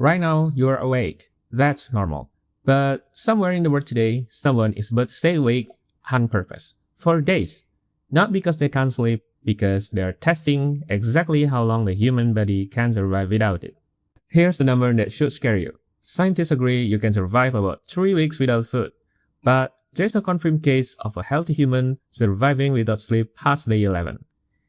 Right now, you are awake. That's normal. But somewhere in the world today, someone is but stay awake on purpose for days. Not because they can't sleep, because they're testing exactly how long the human body can survive without it. Here's the number that should scare you. Scientists agree you can survive about 3 weeks without food. But there's a confirmed case of a healthy human surviving without sleep past day 11.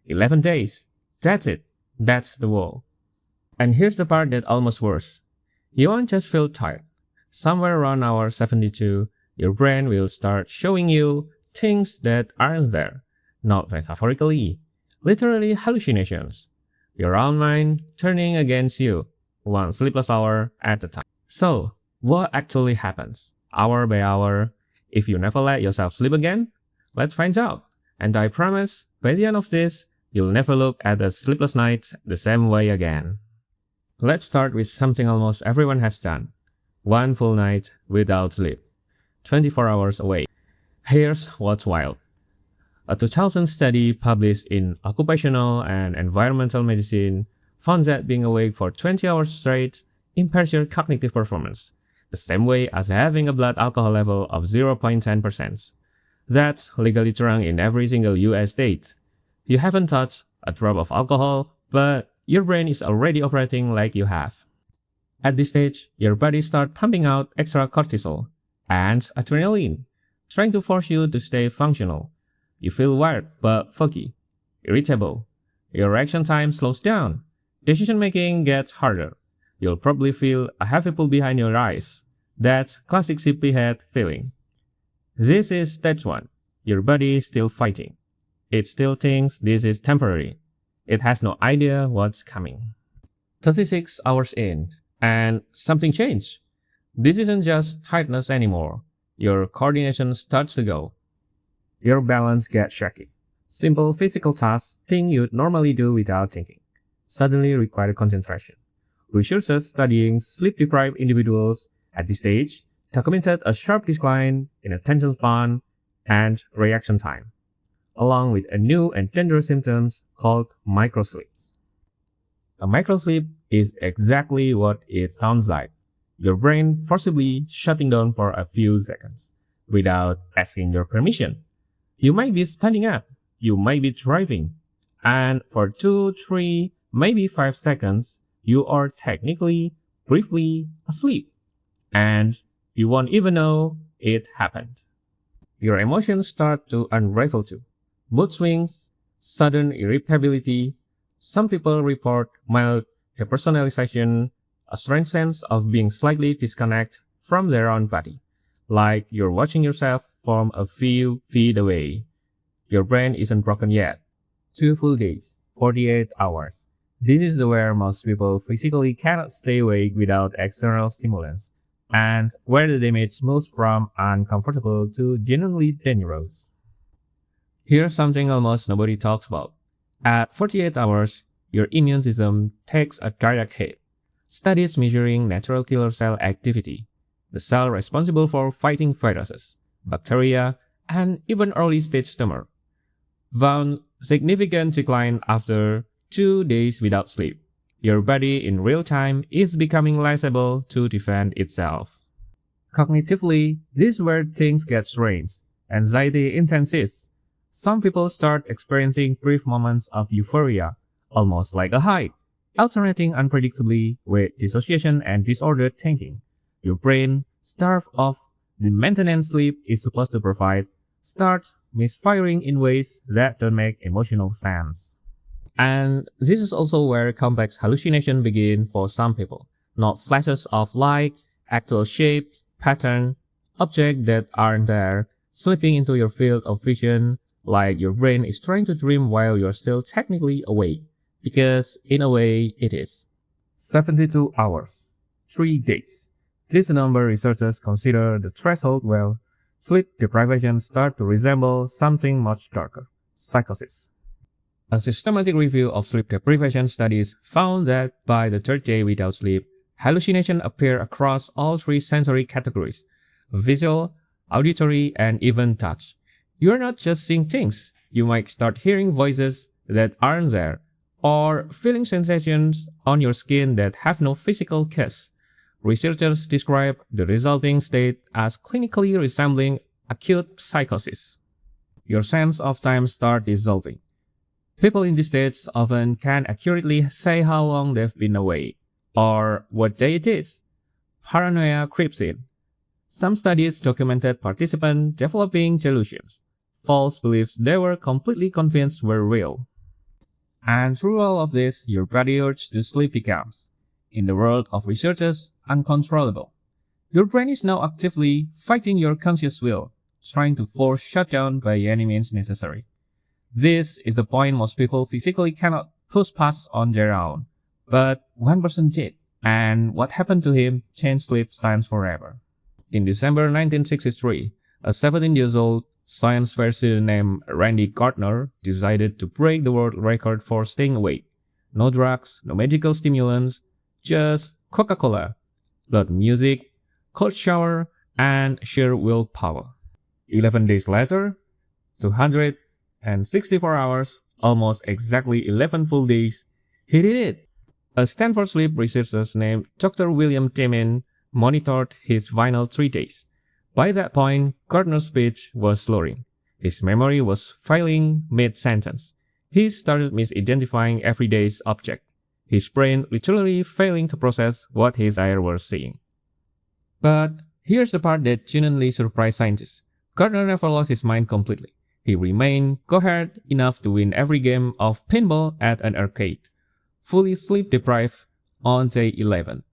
11 days. That's it. That's the wall. And here's the part that almost worse. You won't just feel tired. Somewhere around hour 72, your brain will start showing you things that aren't there. Not metaphorically, literally hallucinations. Your own mind turning against you, one sleepless hour at a time. So, what actually happens, hour by hour, if you never let yourself sleep again? Let's find out. And I promise, by the end of this, you'll never look at a sleepless night the same way again. Let's start with something almost everyone has done. One full night without sleep. 24 hours awake. Here's what's wild. A 2000 study published in Occupational and Environmental Medicine found that being awake for 20 hours straight impairs your cognitive performance, the same way as having a blood alcohol level of 0.10%. That's legally drunk in every single US state. You haven't touched a drop of alcohol, but your brain is already operating like you have. At this stage, your body starts pumping out extra cortisol and adrenaline, trying to force you to stay functional. You feel wired but foggy, irritable. Your reaction time slows down. Decision-making gets harder. You'll probably feel a heavy pull behind your eyes. That's classic sleepyhead feeling. This is stage 1. Your body is still fighting. It still thinks this is temporary. It has no idea what's coming. 36 hours in, and something changed. This isn't just tiredness anymore. Your coordination starts to go. Your balance gets shaky. Simple physical tasks, things you'd normally do without thinking, suddenly require concentration. Researchers studying sleep-deprived individuals at this stage documented a sharp decline in attention span and reaction time, along with a new and dangerous symptom called microsleeps. A microsleep is exactly what it sounds like. Your brain forcibly shutting down for a few seconds without asking your permission. You might be standing up, you might be driving, and for 2, 3, maybe 5 seconds, you are technically, briefly asleep, and you won't even know it happened. Your emotions start to unravel too. Mood swings, sudden irritability. Some people report mild depersonalization, a strange sense of being slightly disconnected from their own body, like you're watching yourself from a few feet away. Your brain isn't broken yet. 2 full days, 48 hours. This is where most people physically cannot stay awake without external stimulants, and where the damage moves from uncomfortable to genuinely dangerous. Here's something almost nobody talks about. At 48 hours, your immune system takes a direct hit. Studies measuring natural killer cell activity, the cell responsible for fighting viruses, bacteria, and even early-stage tumor, found significant decline after 2 days without sleep. Your body in real time is becoming less able to defend itself. Cognitively, this is where things get strange. Anxiety intensives. Some people start experiencing brief moments of euphoria, almost like a high, alternating unpredictably with dissociation and disordered thinking. Your brain, starved of the maintenance sleep is supposed to provide, starts misfiring in ways that don't make emotional sense. And this is also where complex hallucinations begin for some people. Not flashes of light, actual shapes, pattern, objects that aren't there, slipping into your field of vision, like your brain is trying to dream while you're still technically awake, because in a way it is. 72 hours, 3 days. This number researchers consider the threshold where sleep deprivation starts to resemble something much darker, psychosis. A systematic review of sleep deprivation studies found that by the 3rd day without sleep, hallucinations appear across all 3 sensory categories: visual, auditory, and even touch. You're not just seeing things, you might start hearing voices that aren't there, or feeling sensations on your skin that have no physical cause. Researchers describe the resulting state as clinically resembling acute psychosis. Your sense of time starts dissolving. People in these states often can't accurately say how long they've been awake or what day it is. Paranoia creeps in. Some studies documented participants developing delusions, false beliefs they were completely convinced were real. And through all of this, your body urge to sleep becomes, in the world of researchers, uncontrollable. Your brain is now actively fighting your conscious will, trying to force shutdown by any means necessary. This is the point most people physically cannot push past on their own. But one person did, and what happened to him changed sleep science forever. In December 1963, a 17-year-old science person named Randy Gardner decided to break the world record for staying awake. No drugs, no medical stimulants, just Coca-Cola, loud music, cold shower, and sheer willpower. 11 days later, 264 hours, almost exactly 11 full days, he did it. A Stanford sleep researcher named Dr. William Timmins monitored his final 3 days. By that point, Gardner's speech was slurring. His memory was failing mid-sentence. He started misidentifying every day's object. His brain literally failing to process what his eyes were seeing. But here's the part that genuinely surprised scientists. Gardner never lost his mind completely. He remained coherent enough to win every game of pinball at an arcade, fully sleep-deprived on day 11.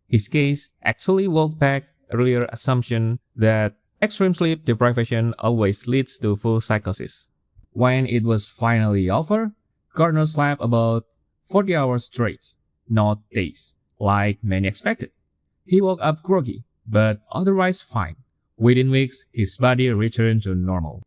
His case actually walked back earlier assumption that extreme sleep deprivation always leads to full psychosis. When it was finally over, Gardner slept about 40 hours straight, not days, like many expected. He woke up groggy, but otherwise fine. Within weeks, his body returned to normal.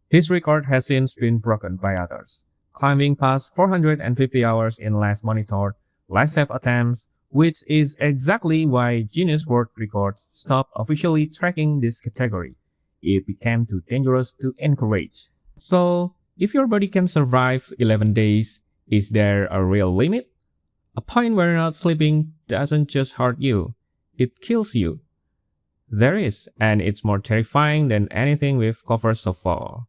His record has since been broken by others, climbing past 450 hours in last monitored, last safe attempts, which is exactly why Guinness World Records stopped officially tracking this category. It became too dangerous to encourage. So, if your body can survive 11 days, is there a real limit? A point where not sleeping doesn't just hurt you, it kills you. There is, and it's more terrifying than anything we've covered so far.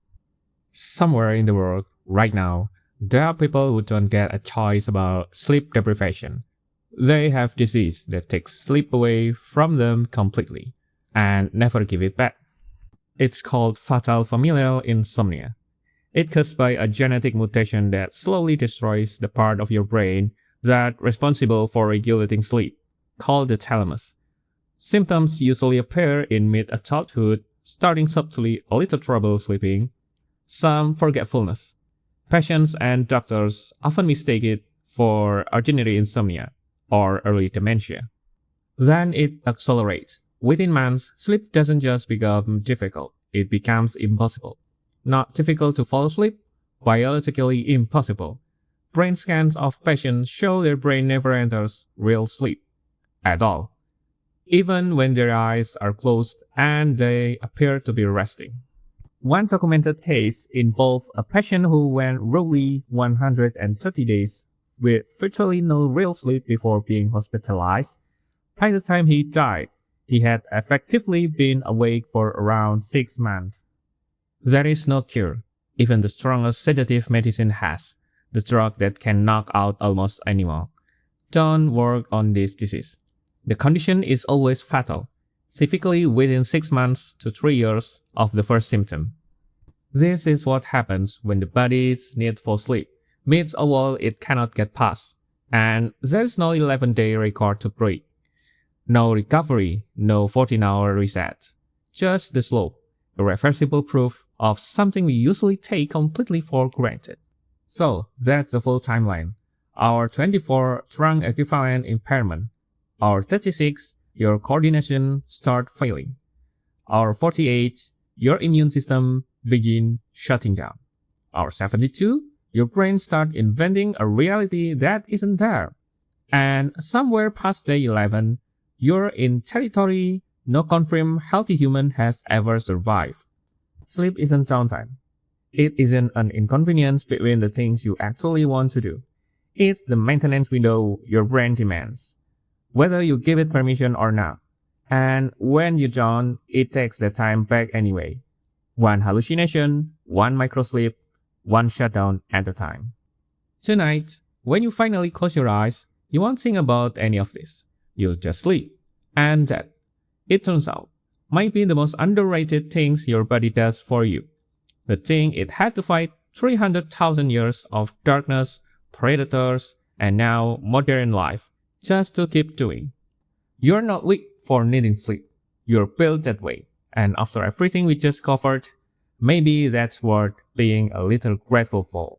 Somewhere in the world, right now, there are people who don't get a choice about sleep deprivation. They have disease that takes sleep away from them completely and never give it back. It's called fatal familial insomnia. It's caused by a genetic mutation that slowly destroys the part of your brain that's responsible for regulating sleep, called the thalamus. Symptoms usually appear in mid-adulthood, starting subtly a little trouble sleeping, some forgetfulness. Patients and doctors often mistake it for ordinary insomnia or early dementia. Then it accelerates. Within months, sleep doesn't just become difficult, it becomes impossible. Not difficult to fall asleep, biologically impossible. Brain scans of patients show their brain never enters real sleep at all, even when their eyes are closed and they appear to be resting. One documented case involved a patient who went roughly 130 days with virtually no real sleep before being hospitalized. By the time he died, he had effectively been awake for around 6 months. There is no cure, even the strongest sedative medicine has, the drug that can knock out almost anyone. Don't work on this disease. The condition is always fatal, typically within 6 months to 3 years of the first symptom. This is what happens when the body's need for sleep meets a wall it cannot get past, and there's no 11-day record to break. No recovery, no 14-hour reset. Just the slope, irreversible proof of something we usually take completely for granted. So, that's the full timeline. Our 24, drunk equivalent impairment. Our 36, your coordination start failing. Our 48, your immune system begin shutting down. Our 72, your brain start inventing a reality that isn't there. And somewhere past day 11, you're in territory no confirmed healthy human has ever survived. Sleep isn't downtime. It isn't an inconvenience between the things you actually want to do. It's the maintenance window your brain demands. whether you give it permission or not. And when you don't, it takes the time back anyway. One hallucination, one microsleep, one shutdown at a time. Tonight, when you finally close your eyes, you won't think about any of this. You'll just sleep. And that, it turns out, might be the most underrated things your body does for you. The thing it had to fight 300,000 years of darkness, predators, and now modern life just to keep doing. You're not weak for needing sleep. You're built that way. And after everything we just covered, maybe that's worth being a little grateful for.